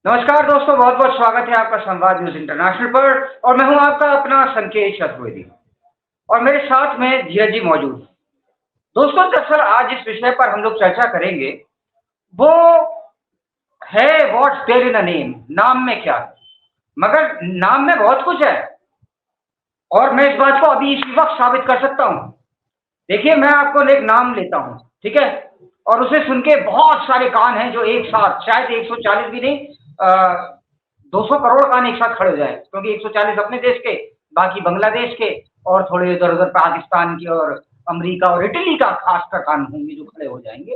नमस्कार दोस्तों, बहुत बहुत स्वागत है आपका संवाद न्यूज इंटरनेशनल पर। और मैं हूं आपका अपना संकेत चतुर्वेदी और मेरे साथ में धीरज जी मौजूद हैं। दोस्तों, दरअसल आज जिस विषय पर हम लोग चर्चा करेंगे वो है what's there in a name. नाम में क्या है, मगर नाम में बहुत कुछ है और मैं इस बात को अभी इसी वक्त साबित कर सकता हूं। देखिए, मैं आपको एक नाम लेता हूं, ठीक है, और उसे सुन के बहुत सारे कान हैं जो एक साथ, शायद 140 भी नहीं, 200 करोड़ कान एक साथ खड़े हो जाए, क्योंकि 140 अपने देश के, बाकी बांग्लादेश के और थोड़े इधर उधर पाकिस्तान के और अमेरिका और इटली का खासकर कान होंगे जो खड़े हो जाएंगे।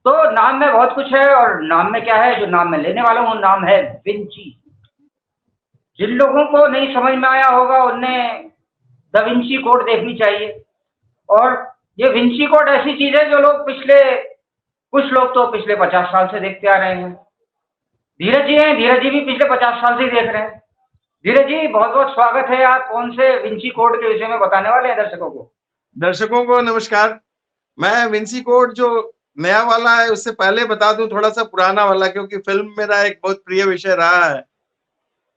तो नाम में बहुत कुछ है और नाम में क्या है, जो नाम मैं लेने वाला हूँ नाम है विंची। जिन लोगों को नहीं समझ में आया होगा उन्हें द विंची कोड देखनी चाहिए। और ये विंची कोड ऐसी चीज है जो लोग पिछले, कुछ लोग तो पिछले 50 साल से देखते आ रहे हैं। धीरज जी हैं, धीरज जी भी पिछले 50 साल से ही देख रहे हैं। धीरज जी, बहुत बहुत स्वागत है। आप कौन से विंची कोड के विषय में बताने वाले हैं दर्शकों को? दर्शकों को नमस्कार। मैं विंसी कोड जो नया वाला है उससे पहले बता दूं थोड़ा सा पुराना वाला, क्योंकि फिल्म मेरा एक बहुत प्रिय विषय रहा है।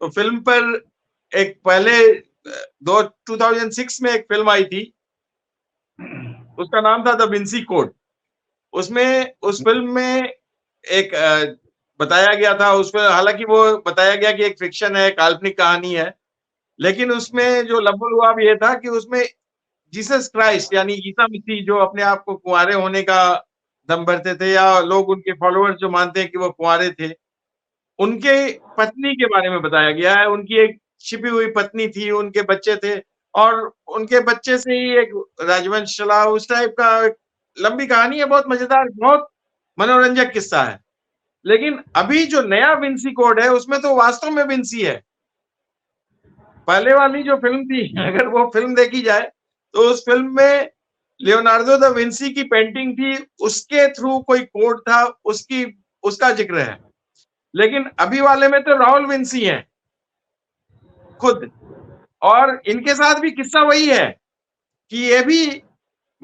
तो फिल्म पर एक पहले 2006 में एक फिल्म आई थी, उसका नाम था द विंसी कोड। उसमें उस फिल्म में एक बताया गया था, उसमें हालांकि वो बताया गया कि एक फिक्शन है, काल्पनिक कहानी है, लेकिन उसमें जो लबोलुआब ये था कि उसमें जीसस क्राइस्ट यानी ईसा मसीह जो अपने आप को कुंवारे होने का दम भरते थे, या लोग उनके फॉलोअर्स जो मानते हैं कि वो कुंवारे थे, उनके पत्नी के बारे में बताया गया है। उनकी एक छिपी हुई पत्नी थी, उनके बच्चे थे और उनके बच्चे से ही एक राजवंश चला, उस टाइप का एक लंबी कहानी है। बहुत मजेदार, बहुत मनोरंजक किस्सा है। लेकिन अभी जो नया विंसी कोड है उसमें तो वास्तव में विंसी है। पहले वाली जो फिल्म थी, अगर वो फिल्म देखी जाए तो उस फिल्म में लियोनार्डो दा विंसी की पेंटिंग थी, उसके थ्रू कोई कोड था, उसका जिक्र है। लेकिन अभी वाले में तो राहुल विंसी हैं खुद, और इनके साथ भी किस्सा वही है कि ये भी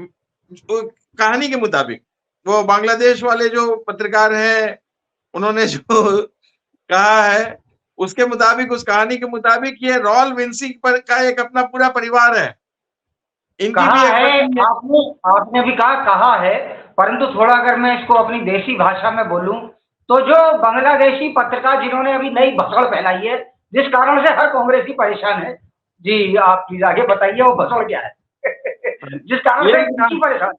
कहानी के मुताबिक वो बांग्लादेश वाले जो पत्रकार हैं उन्होंने जो कहा है उसके मुताबिक, उस कहानी के मुताबिक ये राहुल विंसी पर का एक अपना पूरा परिवार है। इनकी कहा भी एक है पत्नी है। आपने, आपने भी कहा है, परंतु थोड़ा अगर मैं इसको अपनी देसी भाषा में बोलूं तो जो बांग्लादेशी पत्रकार जिन्होंने अभी नई भसड़ फैलाई है, जिस कारण से हर कांग्रेसी परेशान है। जी, आप प्लीज आगे बताइए वो भसड़ क्या है? जिस कारण ये से परेशान।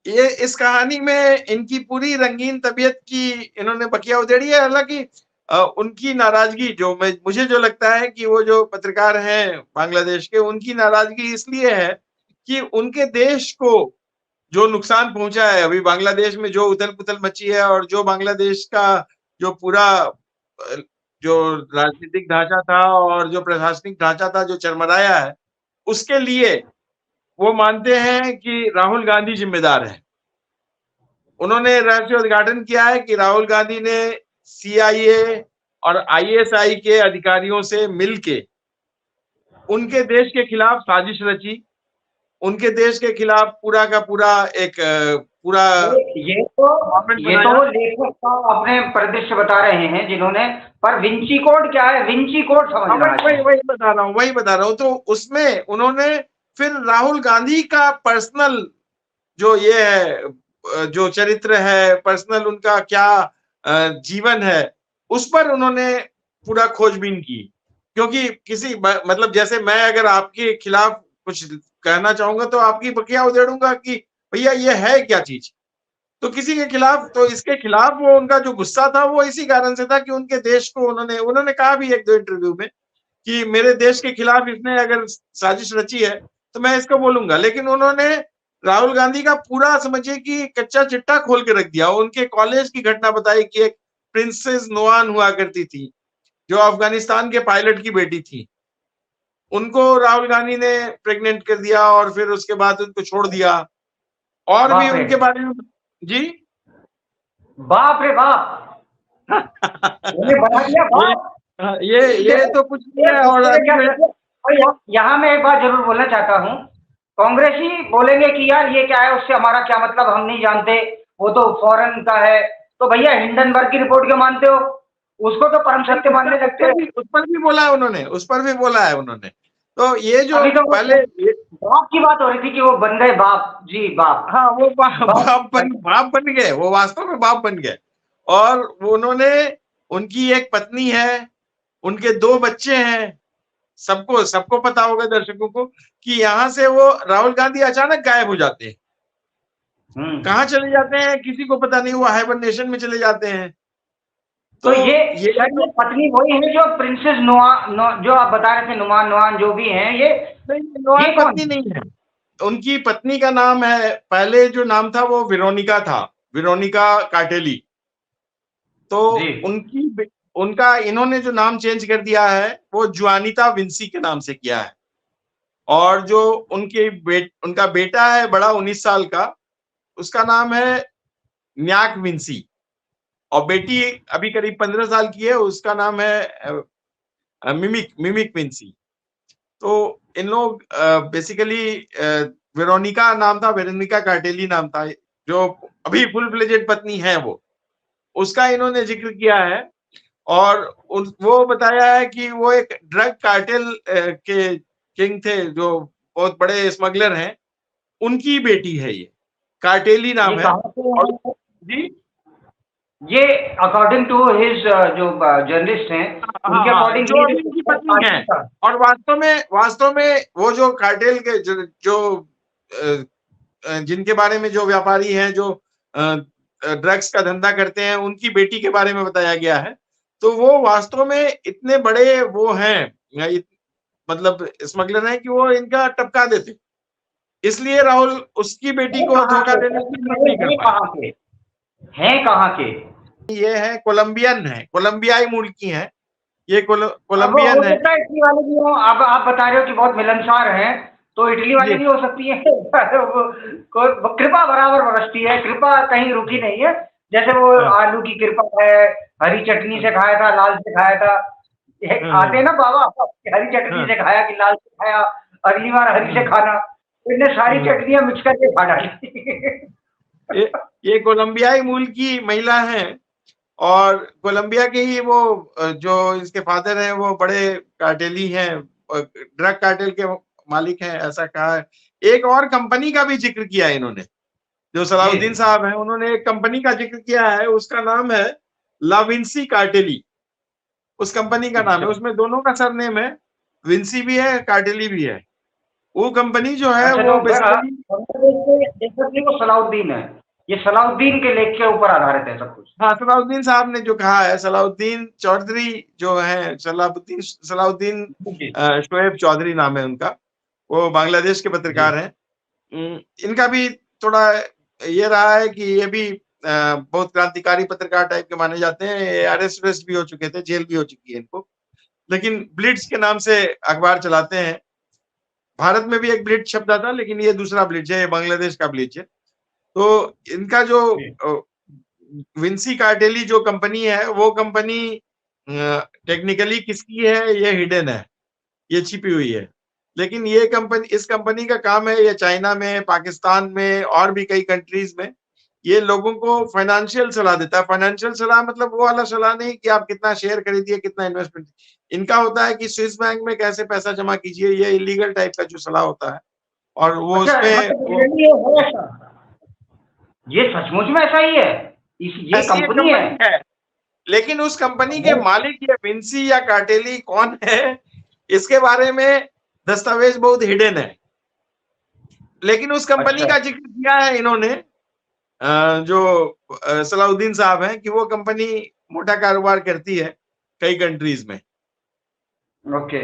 ये इस कहानी में इनकी पूरी रंगीन तबीयत की इन्होंने बकिया उधेड़ी है। हालांकि उनकी नाराजगी जो मुझे जो लगता है कि वो जो पत्रकार हैं बांग्लादेश के, उनकी नाराजगी इसलिए है कि उनके देश को जो नुकसान पहुंचा है, अभी बांग्लादेश में जो उथल पुथल मची है और जो बांग्लादेश का जो पूरा जो राजनीतिक ढांचा था और जो प्रशासनिक ढांचा था जो चरमराया है, उसके लिए वो मानते हैं कि राहुल गांधी जिम्मेदार है। उन्होंने रहस्योद्घाटन किया है कि राहुल गांधी ने सीआईए और आईएसआई के अधिकारियों से मिलके उनके देश के खिलाफ साजिश रची, उनके देश के खिलाफ पूरा का पूरा एक पूरा ये तो गवर्नमेंट ये तो बनाया। वो लेखक का अपने परिदृश्य बता रहे हैं जिन्होंने, पर विंची कोड क्या है, विंची कोड हाँ, समझना वही है। वही वही बता रहा हूँ। तो उसमें उन्होंने फिर राहुल गांधी का पर्सनल जो ये है, जो चरित्र है, पर्सनल उनका क्या जीवन है, उस पर उन्होंने पूरा खोजबीन की। क्योंकि किसी मतलब जैसे मैं अगर आपके खिलाफ कुछ कहना चाहूंगा तो आपकी बकिया उधेड़ूंगा कि भैया ये है क्या चीज। तो किसी के खिलाफ, तो इसके खिलाफ वो उनका जो गुस्सा था वो इसी कारण से था कि उनके देश को उन्होंने कहा भी एक दो इंटरव्यू में कि मेरे देश के खिलाफ इसने अगर साजिश रची है तो मैं इसको बोलूंगा। लेकिन उन्होंने राहुल गांधी का पूरा समझिए कि कच्चा चिट्टा खोल के रख दिया। उनके कॉलेज की घटना बताई कि एक प्रिंसेस नोआन हुआ करती थी जो अफगानिस्तान के पायलट की बेटी थी, उनको राहुल गांधी ने प्रेग्नेंट कर दिया और फिर उसके बाद उनको छोड़ दिया। और भी बाप रे, उनके बारे में जी। बाप रे बाप। उन्हें बना दिया ये बाप। ये देखो, तो कुछ नहीं ये है। और बच्चे ने अभी क्या मैं कर दिया। और यहाँ मैं एक बात जरूर बोलना चाहता हूँ। कांग्रेसी बोलेंगे कि यार ये क्या है, उससे हमारा क्या मतलब, हम नहीं जानते, वो तो फॉरेन का है। तो भैया हिंडनबर्ग की रिपोर्ट क्यों मानते हो? उसको तो परम सत्य मानने लगते हैं। उस पर भी बोला है उन्होंने, उस पर भी बोला है उन्होंने। तो ये जो अभी तो पहले बाप की बात हो रही थी कि वो बन गए बाप जी, बाप। हाँ वो बाप बन गए, वो वास्तव में बाप बन गए। और उन्होंने, उनकी एक पत्नी है, उनके 2 बच्चे हैं। सबको सबको पता होगा दर्शकों को कि यहाँ से वो राहुल गांधी अचानक गायब हो जाते हैं। कहाँ चले जाते हैं किसी को पता नहीं, वो हाइबरनेशन में चले जाते हैं। तो ये तो पत्नी वही है जो प्रिंसेस जो आप बता रहे थे, नुमान नुमान जो भी हैं, ये नहीं, पत्नी नहीं है। उनकी पत्नी का नाम है, पहले जो नाम था वो वेरोनिका था, वेरोनिका कार्टेली। तो उनका इन्होंने जो नाम चेंज कर दिया है वो जुआनिता विंसी के नाम से किया है। और जो उनका बेटा है बड़ा 19 साल का, उसका नाम है न्याक विंसी। और बेटी अभी करीब 15 साल की है, उसका नाम है मिमिक विंसी। तो इन लोग बेसिकली वेरोनिका नाम था, वेरोनिका कार्टेली नाम था, जो अभी फुल फ्लेजेड पत्नी है वो, उसका इन्होंने जिक्र किया है। और वो बताया है कि वो एक ड्रग कार्टेल के किंग थे, जो बहुत बड़े स्मगलर हैं, उनकी बेटी है ये, कार्टेली नाम है। और जी ये अकॉर्डिंग टू हिज जो जर्नलिस्ट हैं, उनके अकॉर्डिंग जो उनकी पत्नी है। और वास्तव में वो जो कार्टेल के जो जिनके बारे में, जो व्यापारी हैं, जो ड्रग्स का धंधा करते हैं, उनकी बेटी के बारे में बताया गया है। तो वो वास्तव में इतने बड़े वो हैं, मतलब स्मगलर हैं, कि वो इनका टपका देते। इसलिए राहुल उसकी बेटी को धोखा देने की हिम्मत नहीं कर पाए। हैं कहाँ के? ये है कोलंबियन है, कोलंबियाई मूल की हैं ये, कोलंबियन है। इटली वाले भी हो, अब आप बता रहे हो कि बहुत मिलनसार हैं, तो इटली वाले भी हो सकती है। कृपा बराबर बरसती है, कृपा कहीं रुकी नहीं है। जैसे वो आलू की कृपा है, हरी चटनी से खाया था, लाल से खाया था। आते ना बाबा, हरी चटनी से खाया कि लाल से खाया, अगली बार हरी से खाना। इनने सारी चटनियां मिक्स करके खा डाली। ये कोलंबियाई मूल की महिला है, और कोलंबिया के ही वो जो इसके फादर हैं वो बड़े कार्टेली हैं, ड्रग कार्टेल के मालिक हैं, ऐसा कहा है। एक और कंपनी का भी जिक्र किया है इन्होंने, जो सलाउद्दीन साहब हैं, उन्होंने एक कंपनी का जिक्र किया है, उसका नाम है ला विंसी कार्टेली। उस कंपनी का नाम है, उसमें दोनों का सरनेम है, विंसी भी है, कार्टेली भी है। वो कंपनी जो है वो बेसिकली वो सलाउद्दीन है, ये सलाउद्दीन के लेख के ऊपर आधारित है सब कुछ। हाँ, सलाउद्दीन साहब ने जो कहा है, सलाउद्दीन चौधरी जो है, सलाउद्दीन शोएब चौधरी नाम है उनका, वो बांग्लादेश के पत्रकार हैं। इनका भी थोड़ा ये रहा है कि ये भी बहुत क्रांतिकारी पत्रकार टाइप के माने जाते हैं। अरेस्ट भी हो चुके थे, जेल भी हो चुकी है इनको, लेकिन ब्लिट्स के नाम से अखबार चलाते हैं। भारत में भी एक ब्लिट्स छपता था, लेकिन ये दूसरा ब्लिट्स है, ये बांग्लादेश का ब्लिट्स है। तो इनका जो विंसी कार्टेली जो कंपनी है, वो कंपनी टेक्निकली किसकी है ये हिडन है, ये छिपी हुई है। लेकिन ये कंपनी, इस कंपनी का काम है, ये चाइना में, पाकिस्तान में और भी कई कंट्रीज में ये लोगों को फाइनेंशियल सलाह देता है। फाइनेंशियल सलाह मतलब वो वाला सलाह नहीं कि आप कितना शेयर खरीदिए, कितना इन्वेस्टमेंट। इनका होता है कि स्विस बैंक में कैसे पैसा जमा कीजिए, ये इलीगल टाइप का जो सलाह होता है। और वो उसमें ये सचमुच में ऐसा ही है, ये कंपनी है। लेकिन उस कंपनी के मालिक या विंसी या कार्टेली कौन है, इसके बारे में दस्तावेज बहुत हिडन है। लेकिन उस कंपनी का जिक्र किया है इन्होंने, जो सलाउद्दीन साहब हैं, कि वो कंपनी मोटा कारोबार करती है कई कंट्रीज में। ओके।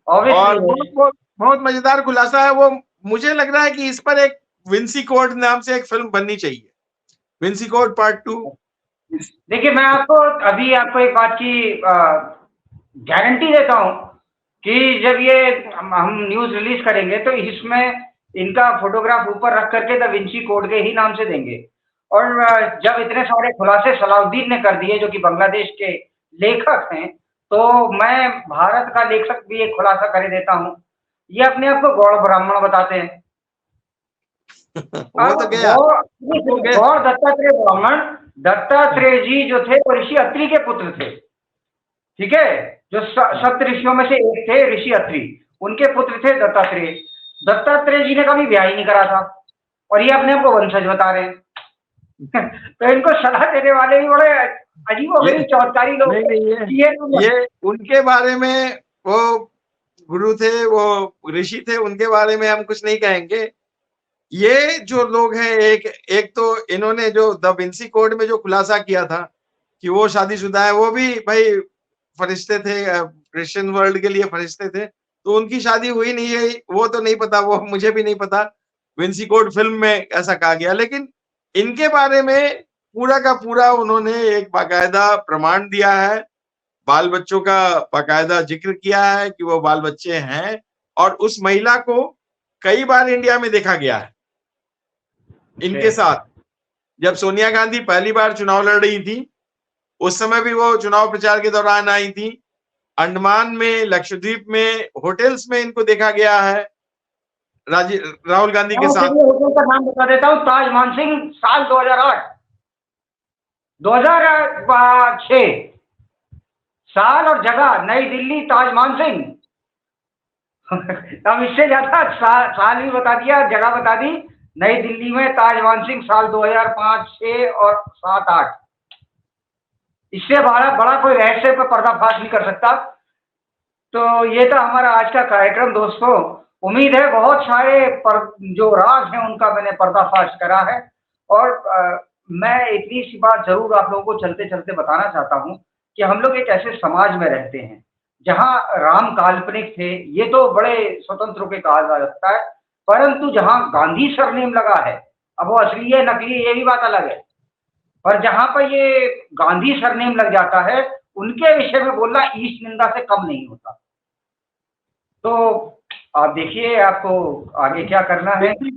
और बहुत मजेदार खुलासा है वो। मुझे लग रहा है कि इस पर एक विंसी कोड नाम से एक फिल्म बननी चाहिए, विंसी कोड पार्ट 2। देखिए, मैं आपको एक बात की गारंटी देता हूं कि जब ये हम न्यूज रिलीज करेंगे तो इसमें इनका फोटोग्राफ ऊपर रख करके द विंसी कोड के ही नाम से देंगे। और जब इतने सारे खुलासे सलाउद्दीन ने कर दिए, जो कि बांग्लादेश के लेखक हैं, तो मैं भारत का लेखक भी एक खुलासा कर देता हूं। ये अपने आप को गौड़ ब्राह्मण बताते हैं। वो तो गया। गौड़ दत्तात्रेय ब्राह्मण दत्तात्रेय जी जो थे वो ऋषि अत्रि के पुत्र थे, ठीक है। जो सप्त ऋषियों में से एक थे ऋषि अत्रि, उनके पुत्र थे दत्तात्रेय। दत्तात्रेय जी ने कभी ब्याह ही नहीं करा था और ये अपने आप को वंशज बता रहे हैं। तो इनको सलाह देने वाले भी बड़े अजीब और चौधकारी लोग। ये उनके बारे में, वो गुरु थे, वो ऋषि थे, उनके बारे में हम कुछ नहीं कहेंगे। ये जो लोग हैं, एक तो इन्होंने जो द विंसी कोड में जो खुलासा किया था कि वो शादीशुदा है, वो भी भाई फरिश्ते थे, क्रिश्चियन वर्ल्ड के लिए फरिश्ते थे, तो उनकी शादी हुई नहीं है, वो तो नहीं पता, वो मुझे भी नहीं पता। विंसी कोड फिल्म में ऐसा कहा गया, लेकिन इनके बारे में पूरा का पूरा उन्होंने एक बाकायदा प्रमाण दिया है, बाल बच्चों का बाकायदा जिक्र किया है कि वो बाल बच्चे हैं, और उस महिला को कई बार इंडिया में देखा गया है इनके साथ। जब सोनिया गांधी पहली बार चुनाव लड़ रही थी, उस समय भी वो चुनाव प्रचार के दौरान आई थी। अंडमान में, लक्षद्वीप में, होटल्स में इनको देखा गया है राहुल गांधी के साथ। होटल का नाम बता देता हूँ, ताज मानसिंह, साल 2008, 2006, साल और जगह नई दिल्ली, ताज मानसिंह। अब इससे ज्यादा साल भी बता दिया, जगह बता दी, नई दिल्ली में ताज मानसिंह, साल 2005, 6 और 7, 8। इससे बड़ा कोई रहस्य पर पर्दाफाश नहीं कर सकता। तो ये था हमारा आज का कार्यक्रम दोस्तों। उम्मीद है बहुत सारे जो राज हैं उनका मैंने पर्दाफाश करा है। और मैं इतनी सी बात जरूर आप लोगों को चलते चलते बताना चाहता हूँ कि हम लोग एक ऐसे समाज में रहते हैं जहाँ राम काल्पनिक थे, ये तो बड़े स्वतंत्र होकर कहा जा सकता है, परंतु जहाँ गांधी सरनेम लगा है, अब वो असली है नकली ये भी बात अलग है, पर जहाँ पर ये गांधी सरनेम लग जाता है, उनके विषय में बोलना ईश निंदा से कम नहीं होता। तो आप देखिए आपको आगे क्या करना है। विंसी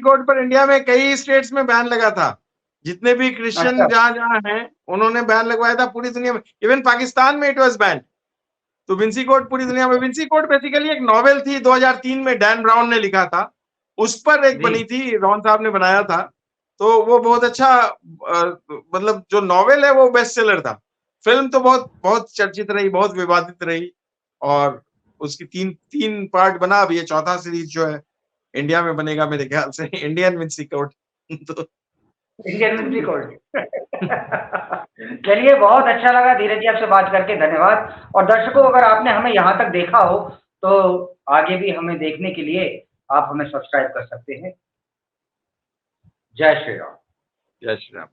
कोड पर इंडिया में कई स्टेट्स में बैन लगा था, जितने भी क्रिश्चियन जहाँ हैं उन्होंने बैन लगवाया था पूरी दुनिया में, इवन पाकिस्तान में इट वाज बैन। तो विंसी कोड पूरी दुनिया में। विंसी कोड बेसिकली एक नॉवेल थी, 2003 में डैन ब्राउन ने लिखा था, उस पर एक बनी थी, रॉन साहब ने बनाया था, तो वो बहुत अच्छा, मतलब जो नॉवेल है वो बेस्ट सेलर था। फिल्म तो बहुत चर्चित रही, बहुत विवादित रही, और उसकी तीन पार्ट बना। अब ये चौथा सीरीज जो है इंडिया में बनेगा मेरे ख्याल से, इंडियन विंसी कोड। तो इंडियन विंसी कोड। चलिए, बहुत अच्छा लगा धीरज जी आपसे बात करके, धन्यवाद। और दर्शकों, अगर आपने हमें यहाँ तक देखा हो तो आगे भी हमें देखने के लिए आप हमें सब्सक्राइब कर सकते हैं। जय श्री राम। जय श्री राम।